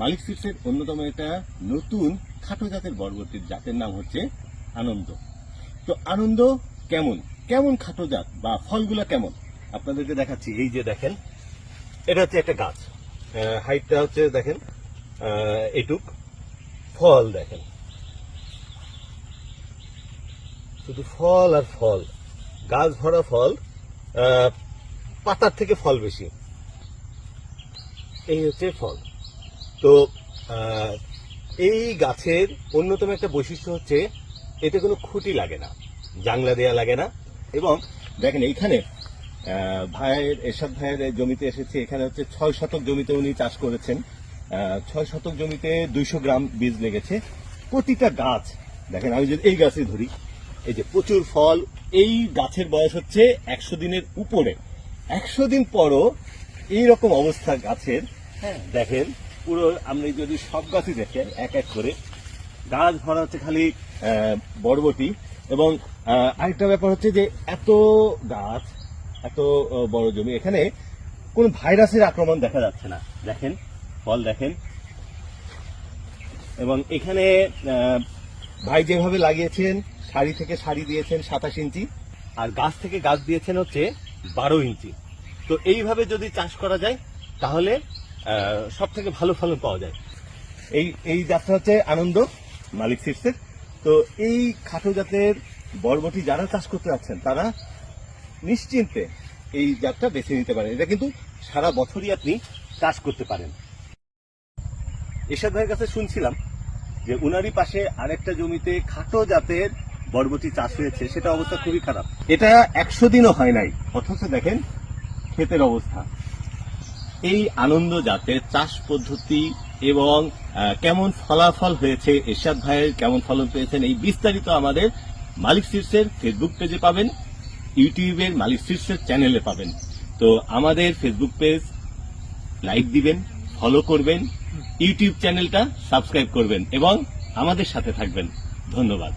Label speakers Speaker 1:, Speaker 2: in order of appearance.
Speaker 1: মালিক সিডসের অন্যতম একটা নতুন খাটো জাতের বরবটির জাতের নাম হচ্ছে আনন্দ। তো আনন্দ কেমন কেমন খাটো জাত বা ফলগুলা কেমন আপনাদেরকে দেখাচ্ছি। এই যে দেখেন, এটা হচ্ছে একটা গাছ, হাইটটা হচ্ছে দেখেন এটুক, ফল দেখেন, শুধু ফল আর ফল, গাছ ভরা ফল, পাতার থেকে ফল বেশি, এই হচ্ছে ফল। তো এই গাছের অন্যতম একটা বৈশিষ্ট্য হচ্ছে এতে কোনো খুঁটি লাগে না, জাংলা দেয়া লাগে না। এবং দেখেন এইখানে ভাইয়ের এরশাদ ভাইয়ের জমিতে এসেছে, এখানে হচ্ছে 6 শতক জমিতে উনি চাষ করেছেন। 6 শতক জমিতে 200 গ্রাম বীজ লেগেছে। প্রতিটা গাছ দেখেন, আমি যদি এই গাছে ধরি, এই যে প্রচুর ফল। এই গাছের বয়স হচ্ছে 100 দিনের উপরে। 100 দিন পরও এইরকম অবস্থা গাছের। হ্যাঁ দেখেন, পুরো আপনি যদি সব গাছই দেখেন এক এক করে গাছ ভরা হচ্ছে খালি বরবটি। এবং আরেকটা ব্যাপার হচ্ছে যে এত গাছ, এত বড় জমি, এখানে কোন ভাইরাসের আক্রমণ দেখা যাচ্ছে না। দেখেন ফল দেখেন। এবং এখানে ভাই যেভাবে লাগিয়েছেন, সারি থেকে সারি দিয়েছেন 27 ইঞ্চি, আর গাছ থেকে গাছ দিয়েছেন হচ্ছে 12 ইঞ্চি। তো এইভাবে যদি চাষ করা যায় তাহলে সব থেকে ভালো ফলন পাওয়া যায়। এই জাতটা হচ্ছে আনন্দ মালিক সিডসের। তো এই খাটো জাতের বরবটি যারা চাষ করতে যাচ্ছেন তারা নিশ্চিন্তে এই জাতটা বেছে নিতে পারেন। এটা কিন্তু সারা বছরই আপনি চাষ করতে পারেন। এরশাদ ভাইয়ের কাছে শুনছিলাম যে উনারই পাশে আরেকটা জমিতে খাটো জাতের বরবটি চাষ হয়েছে, সেটা অবস্থা খুবই খারাপ। এটা 100 দিনও হয় নাই, অথচ দেখেন ক্ষেতের অবস্থা। এই আনন্দ জাতের চাষ পদ্ধতি এবং কেমন ফলাফল হয়েছে, এরশাদ ভাইয়ের কেমন ফলন পেয়েছেন, এই বিস্তারিত আমাদের মালিক সিডসের ফেসবুক পেজে পাবেন, ইউটিউবের মালিক সিডসের চ্যানেলে পাবেন। তো আমাদের ফেসবুক পেজ লাইক দিবেন, ফলো করবেন, ইউটিউব চ্যানেলটা সাবস্ক্রাইব করবেন এবং আমাদের সাথে থাকবেন। ধন্যবাদ।